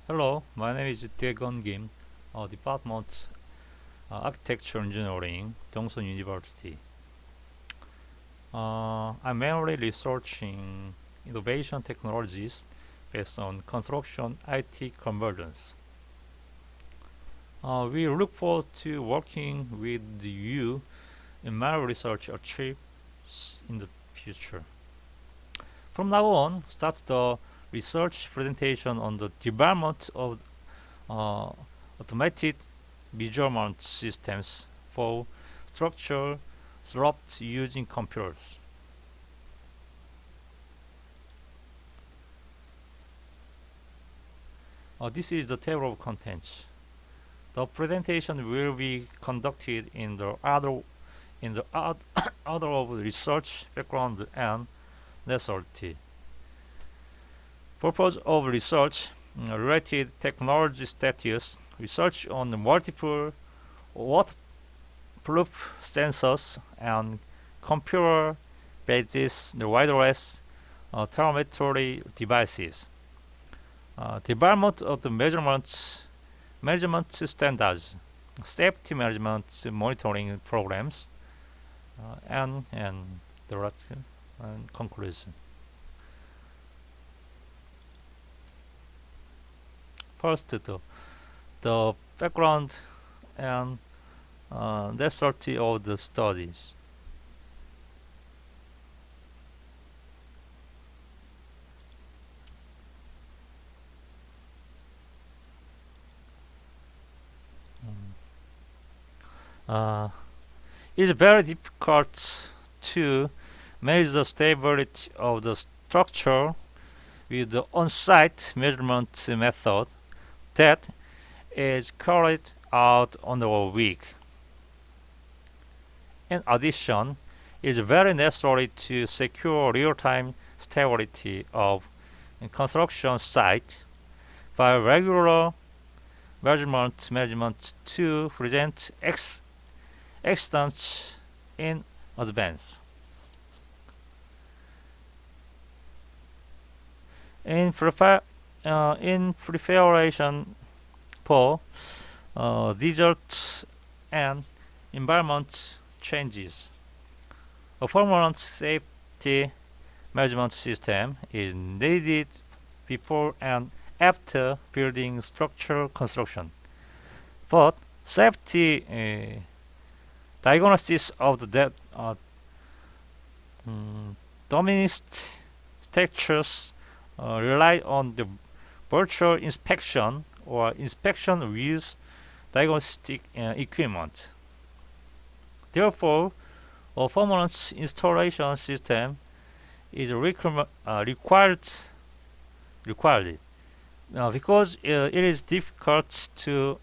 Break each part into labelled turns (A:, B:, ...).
A: Hello, my name is Daegon Kim, Department Architecture Engineering, Dongsun University. I'm mainly researching innovation technologies based on construction IT convergence. We look forward to working with you in my research achievements in the future. From now on, start the research presentation on the development of uh, automated measurement systems for structural slopes using computers. This is the table of contents. The presentation will be conducted in the order of research background and necessity. Purpose of research: related technology status, research on multiple waterproof sensors and computer-based wireless telemetry devices. Development of the measurement standards, safety management monitoring programs, and the rest and conclusion. First, the background and necessity of the studies. It's very difficult to manage the stability of the structure with the on-site measurement method that is carried out on the week. In addition, it is very necessary to secure real-time stability of a construction site by regular measurement to prevent accidents in advance. In preparation for desert and environment changes, a permanent safety management system is needed before and after building structural construction. But safety diagnosis of the diminished structures rely on the virtual inspection or inspection with diagnostic equipment. Therefore, a permanent installation system is required because it is difficult to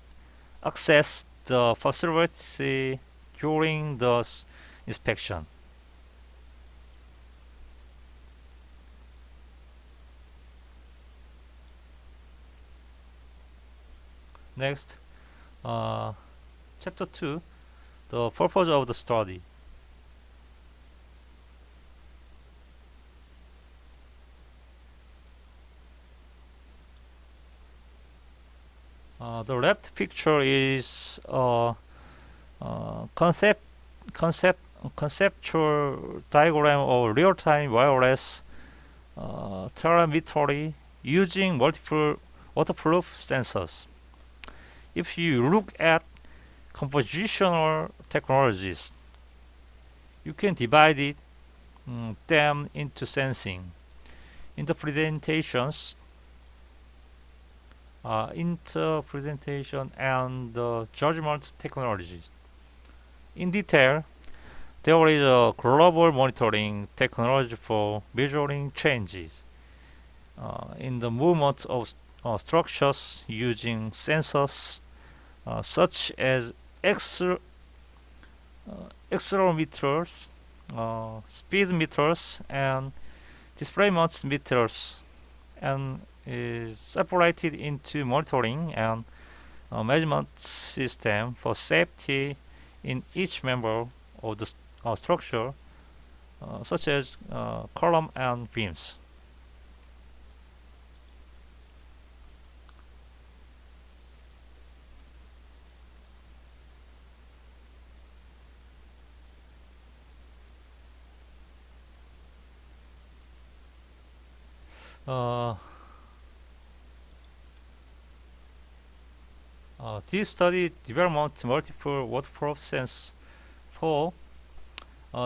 A: access the facility during the inspection. Next, Chapter 2, the purpose of the study. The left picture is a conceptual diagram of real-time wireless telemetry using multiple waterproof sensors. If you look at compositional technologies, you can divide them into sensing, interpretation, and judgment technologies. In detail, there is a global monitoring technology for measuring changes in the movement of structures using sensors such as accelerometers, speed meters, and displacement meters, and is separated into monitoring and measurement system for safety in each member of the structure, such as column and beams. This study developed multiple waterproof sensors for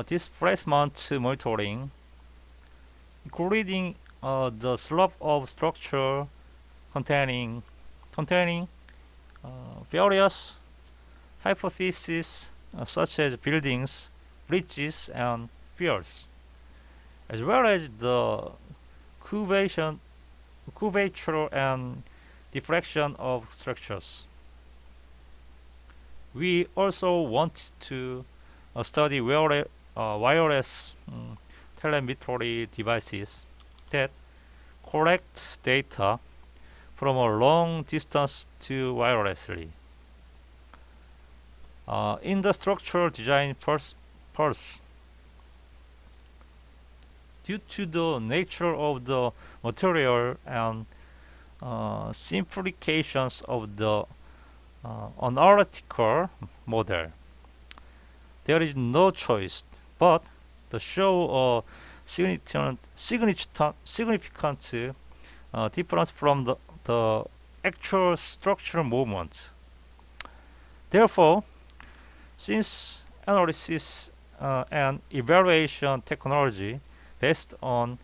A: displacement monitoring, including the slope of structure containing various hypotheses such as buildings, bridges, and piers, as well as the curvature and deflection of structures. We also want to study wireless telemetry devices that collect data from a long distance to wirelessly. In the structural design pulse, due to the nature of the material and simplifications of the analytical model, there is no choice but to show a significant difference from the actual structural movements. Therefore, since analysis and evaluation technology based on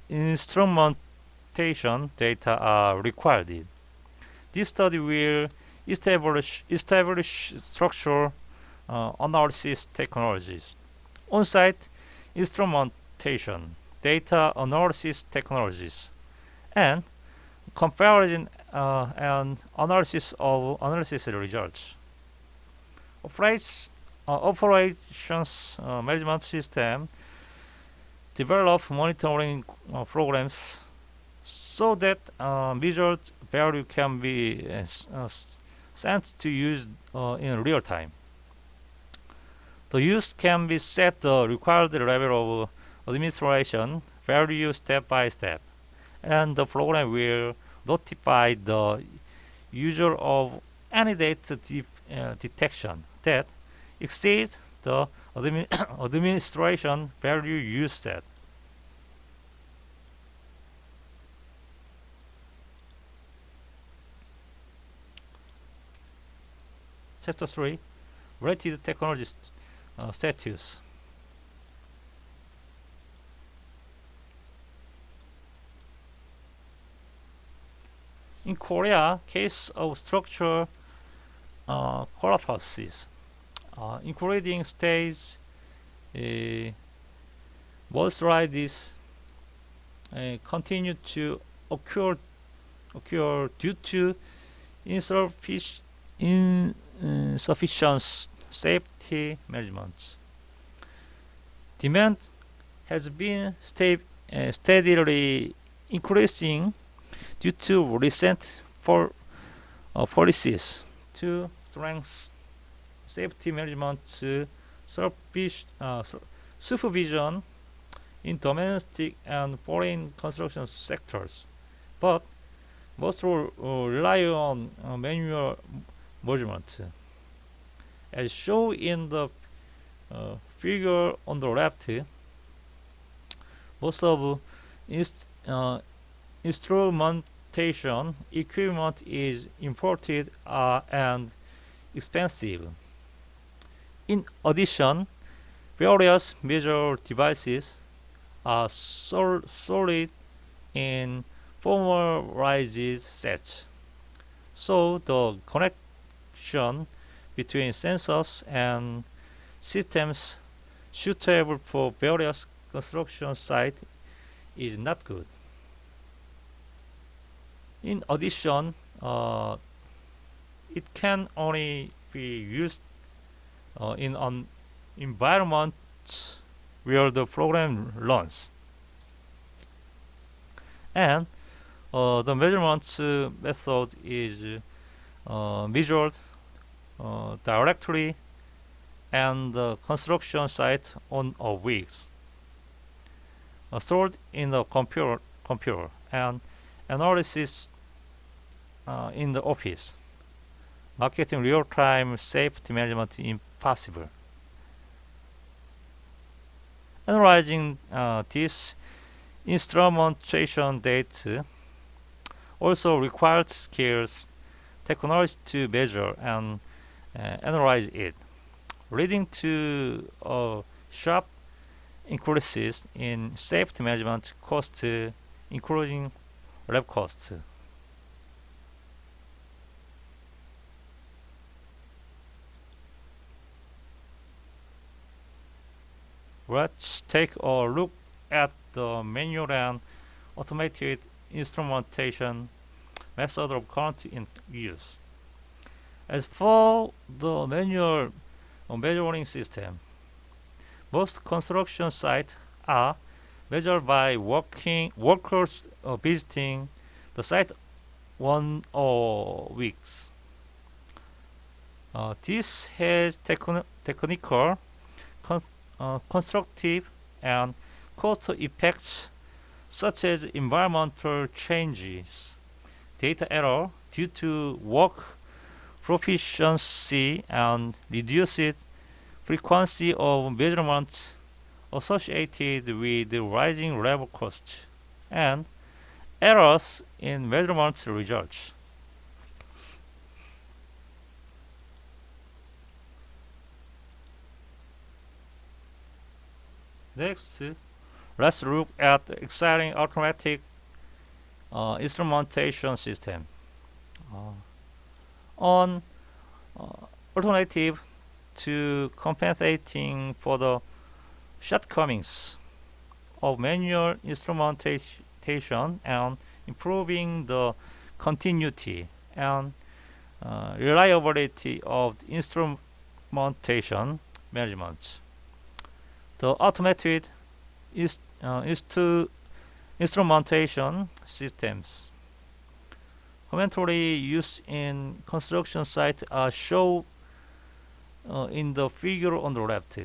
A: instrumentation data are required, this study will establish structural analysis technologies, on-site instrumentation, data analysis technologies, and comparison and analysis of analysis results. Operations management system develop monitoring programs so that measured value can be sent to use in real time. The use can be set the required level of administration value step by step, and the program will notify the user of any data detection that exceeds the administration value use set. Chapter 3, Related Technology Status. In Korea, case of structural collapses, including stage FoCoS.IDIC continue to occur due to insufficient safety management. Demand has been steadily increasing due to recent policies to strengthen safety management supervision in domestic and foreign construction sectors, but most rely on manual measurement. As shown in the figure on the left, most of instrumentation equipment is imported and expensive. In addition, various measure devices are sold in formalized sets, so the connection between sensors and systems suitable for various construction sites is not good. In addition, it can only be used in an environment where the program runs, and the measurement method is measured directly and the construction site on a weeks, stored in the computer and analysis in the office, making real-time safety management impossible. Analyzing this instrumentation data also required skills, technology to measure and analyze it, leading to sharp increases in safety management costs, including lab costs. Let's take a look at the manual and automated instrumentation method of current in use. As for the manual measuring system, most construction sites are measured by workers visiting the site 1 weeks. This has technical, constructive, and cost effects such as environmental changes, data error due to work proficiency, and reduced frequency of measurements associated with rising labor costs, and errors in measurement results. Next, let's look at the exciting automatic instrumentation system. On alternative to compensating for the shortcomings of manual instrumentation and improving the continuity and reliability of the instrumentation management. The automated instrumentation systems commonly used in construction sites are shown in the figure on the left.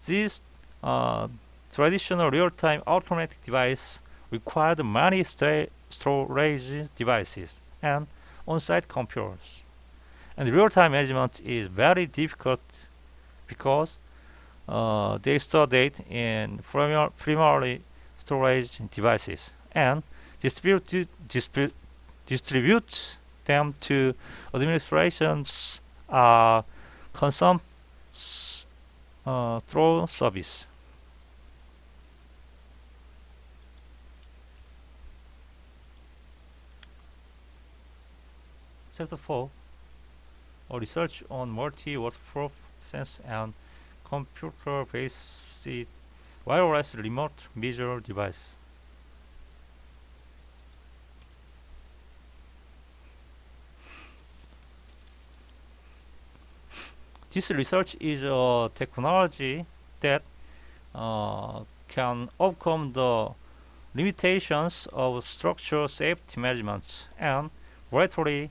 A: These traditional real-time automatic devices required many storage devices and on-site computers, and real-time management is very difficult because they store data in primary storage devices and distribute them to administrations consumed through service. Chapter 4, a research on multi-waterproof sense and computer-based wireless remote visual device. This research is a technology that can overcome the limitations of structural safety management and greatly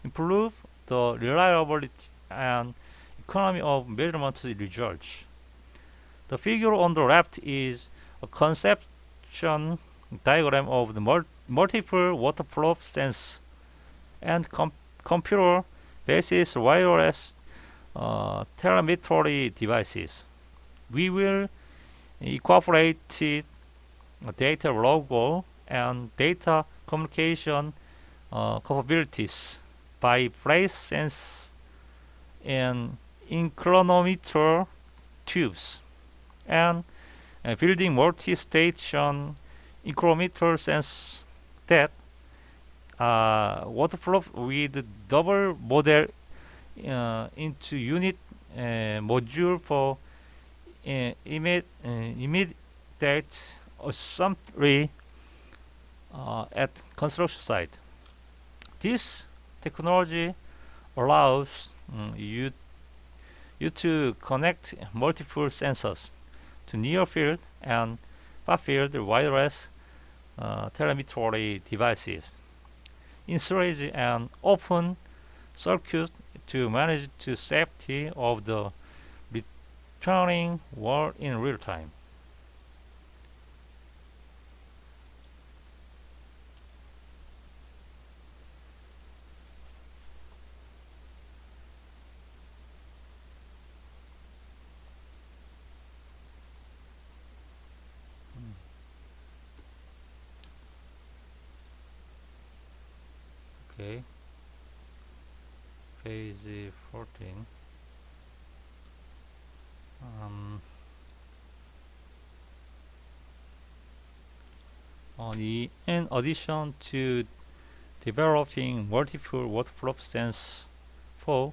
A: improve the reliability and economy of measurement results. The figure on the left is a conception diagram of the multiple waterproof sense and computer-based wireless telemetry devices. We will incorporate data logo and data communication capabilities by place sense in inclinometer tubes and building multi-station inclinometer sense that waterproof with double model into unit module for immediate assembly at construction site. This technology allows you to connect multiple sensors to near field and far field wireless telemetry devices in storage and open circuit to manage the safety of the returning world in real time. Okay, page 14. In addition to developing multiple workflow sense for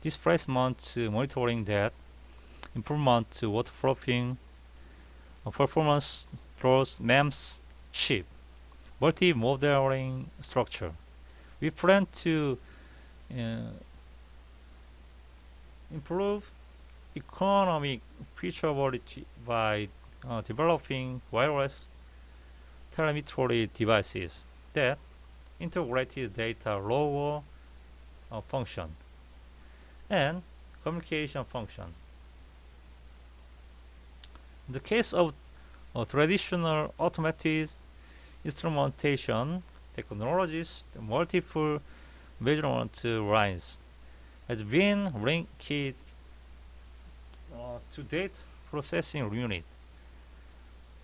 A: displacement monitoring, that improvement workflow performance through MEMS chip multi-modeling structure. We plan to uh, improve economic feasibility by developing wireless telemetry devices that integrated data lower function and communication function. In the case of traditional automated instrumentation technologies, the multiple measurement lines has been linked to data processing unit,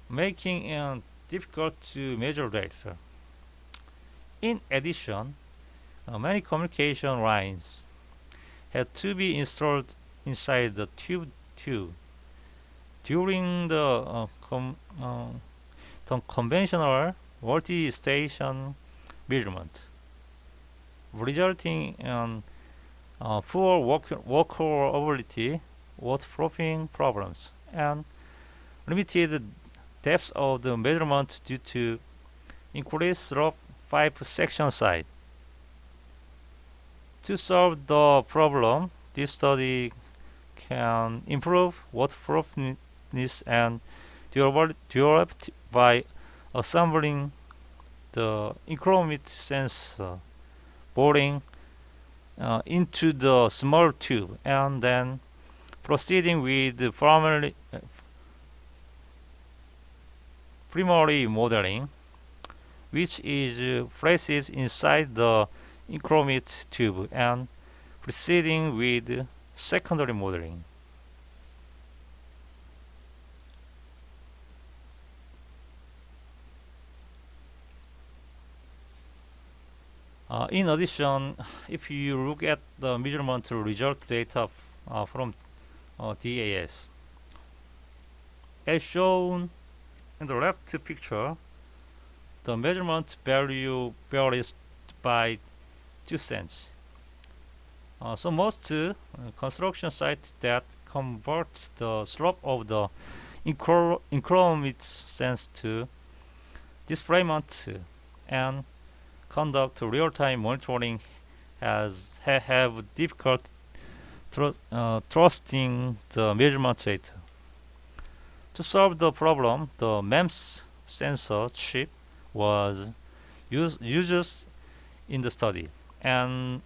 A: making it difficult to measure data. In addition, many communication lines had to be installed inside the tube during the conventional multi-station measurement, resulting in poor workability, workflow problems, and limited depth of the measurement due to increased drop 5 section size. To solve the problem, this study can improve workflowness and durability by assembling the increment sensor boring into the small tube and then proceeding with the primary modeling, which is placed inside the increment tube, and proceeding with secondary modeling. In addition, if you look at the measurement result data from DAS, as shown in the left picture, the measurement value varies by 2 cents. So most construction sites that convert the slope of the increment sense to displacement and conduct real-time monitoring have difficult trusting the measurement data. To solve the problem, the MEMS sensor chip was used in the study, and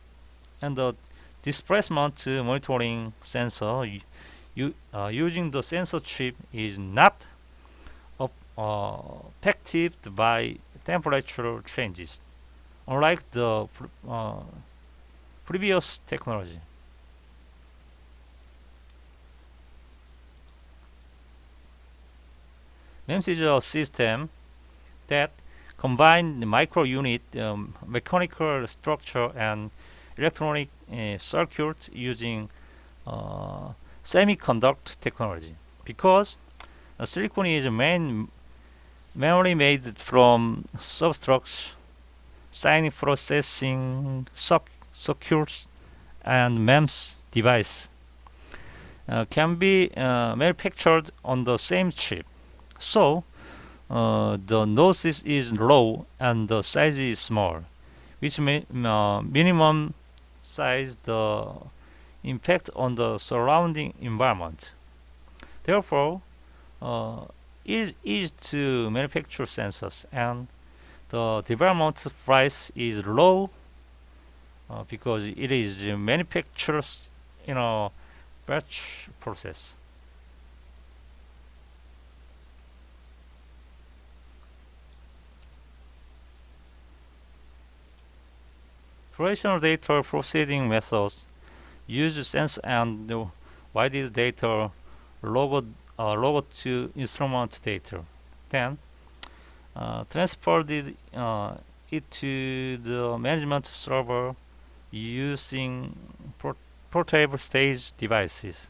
A: the displacement monitoring sensor using the sensor chip is not affected by temperature changes, unlike the previous technology. MEMS is a system that combines micro unit, mechanical structure, and electronic circuits using semiconductor technology. Because silicon is mainly made from substrates, signal processing circuits, and MEMS device can be manufactured on the same chip. So the noise is low and the size is small, which minimum size the impact on the surrounding environment. Therefore, it is easy to manufacture sensors, and the development price is low because it is manufactured in a batch process. Traditional data processing methods use sense and wide data log to instrument data, then transported it to the management server using portable stage devices.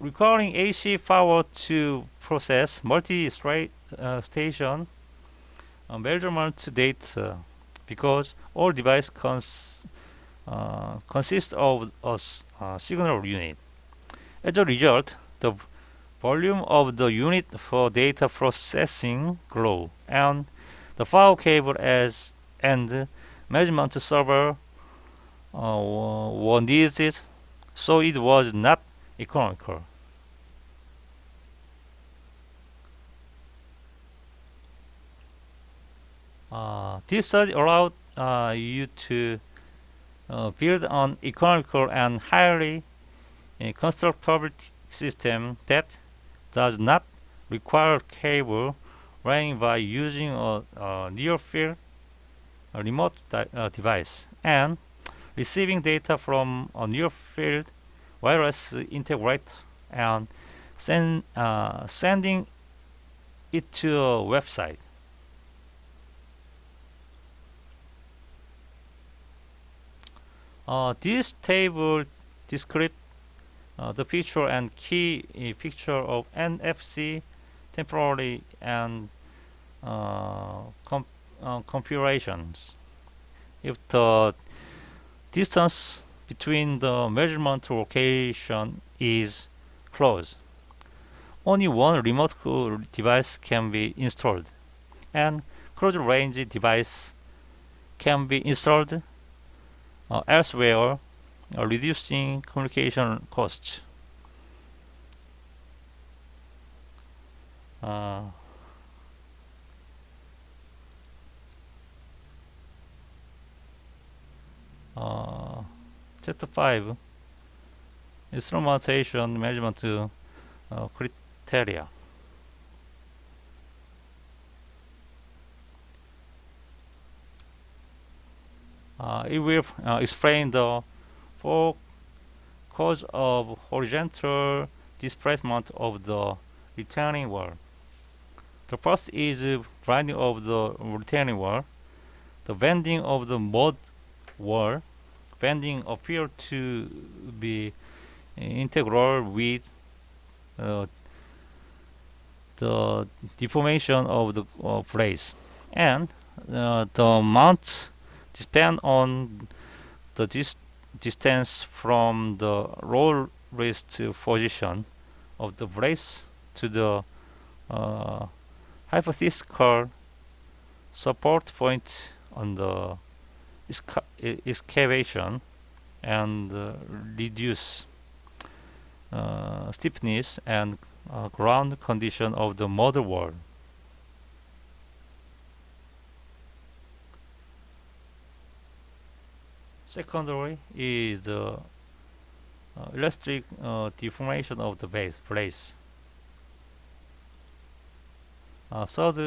A: Requiring AC power to process multi-station measurement data because all devices consist of a signal unit. As a result, the volume of the unit for data processing grew, and the power cable and measurement server were needed, so it was not economical. This study allowed you to build an economical and highly constructible system that does not require cable running by using a near-field remote device and receiving data from a near-field wireless integrator and sending it to a website. This table describes the feature and key feature of NFC temporary and configurations. If the distance between the measurement location is close, only one remote device can be installed, and close range device can be installed elsewhere, reducing communication costs. Chapter 5 Instrumentation Management Criteria. It will explain the four causes of horizontal displacement of the retaining wall. The first is blinding of the retaining wall. The bending of the mud wall. Bending appears to be integral with the deformation of the brace, and the mount depends on the distance from the roll wrist position of the brace to the hypothetical support point on the excavation, and reduce stiffness and ground condition of the mother wall. Secondary is the elastic deformation of the brace. Third,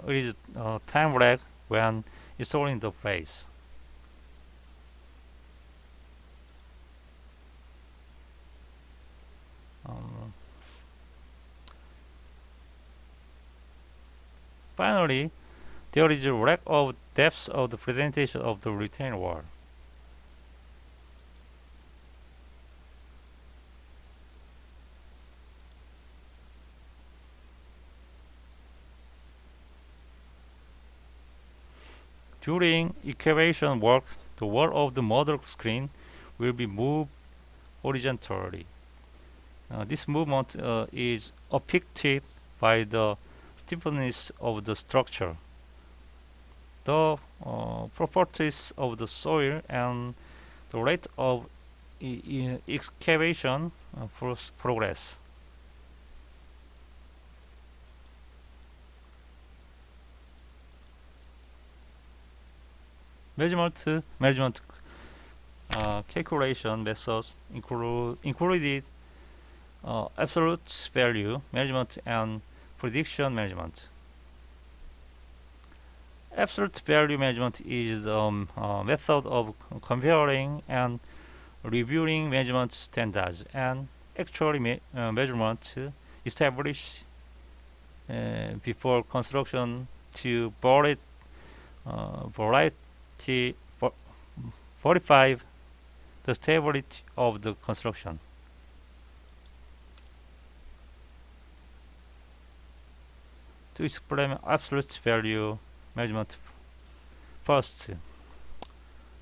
A: it is time lag when installing the brace. Finally, there is a lack of depth of the presentation of the retaining wall. During excavation work, the wall of the mother screen will be moved horizontally. This movement is affected by the stiffness of the structure, the properties of the soil, and the rate of excavation progress. Measurement calculation methods included absolute value measurement and prediction measurement. Absolute value measurement is a method of comparing and reviewing measurement standards and actual measurement established before construction to verify the stability of the construction. To explain absolute value measurement first,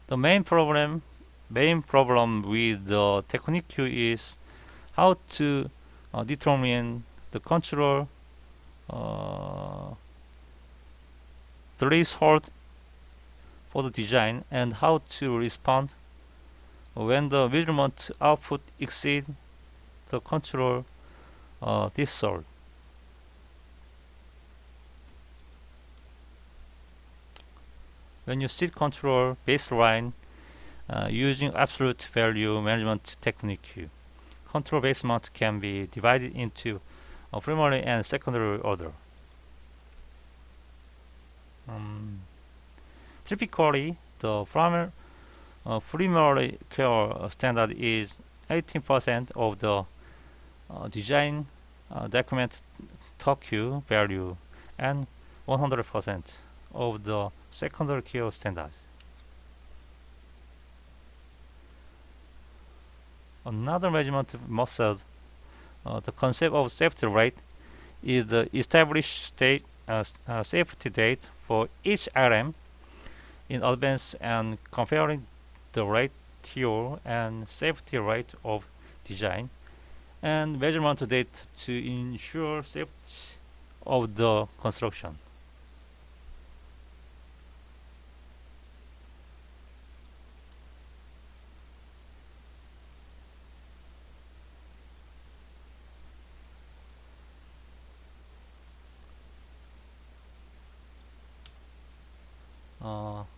A: the main problem with the technique is how to determine the control threshold for the design and how to respond when the measurement output exceeds the control threshold. When you set control baseline using absolute value management technique, control basement can be divided into primary and secondary order. Typically, the primary care standard is 18% of the design document TOQ value and 100% of the secondary care standard. Another measurement method, the concept of safety rate, is the established safety date for each item in advance and comparing the ratio and safety rate of design and measurement date to ensure safety of the construction.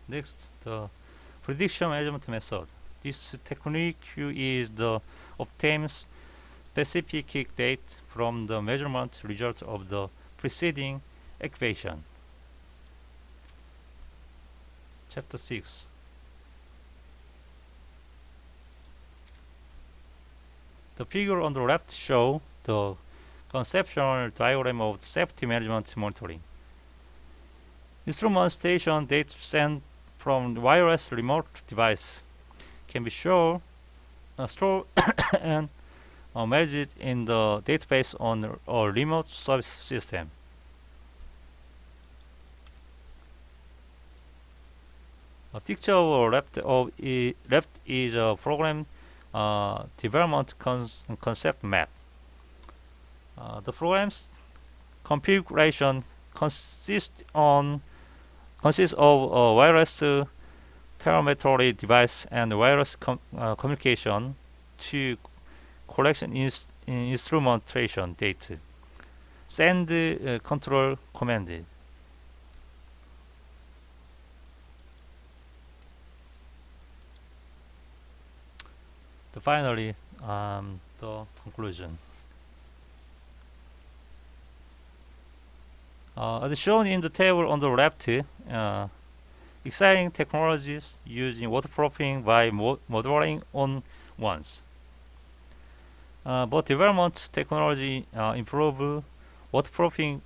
A: Next, the prediction measurement method. This technique is the obtains specific date from the measurement result of the preceding equation. Chapter 6. The figure on the left shows the conceptual diagram of safety management monitoring. Instrument station data sent from wireless remote device can be stored and managed in the database on a remote service system. A picture of left is a program development concept map. The program's configuration consists of a wireless telemetry device and wireless communication to collection instrumentation data. Send control command. Finally, the conclusion. As shown in the table on the left, exciting technologies using waterproofing by modeling on once. But development technology improve waterproofing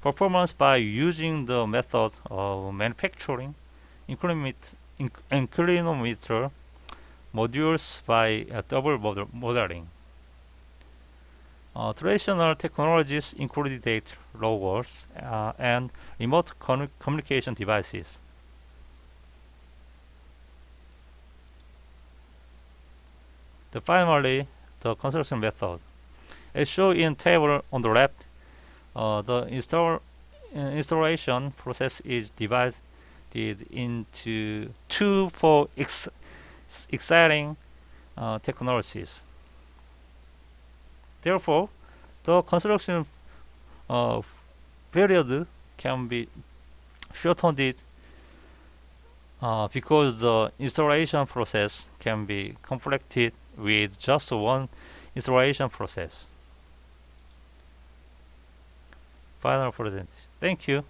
A: performance by using the method of manufacturing inclinometer modules by double modeling. Traditional technologies include data loggers and remote communication devices. Finally, the construction method. As shown in table on the left, the installation process is divided into two for exciting technologies. Therefore, the construction period can be shortened because the installation process can be completed with just one installation process. Final presentation. Thank you.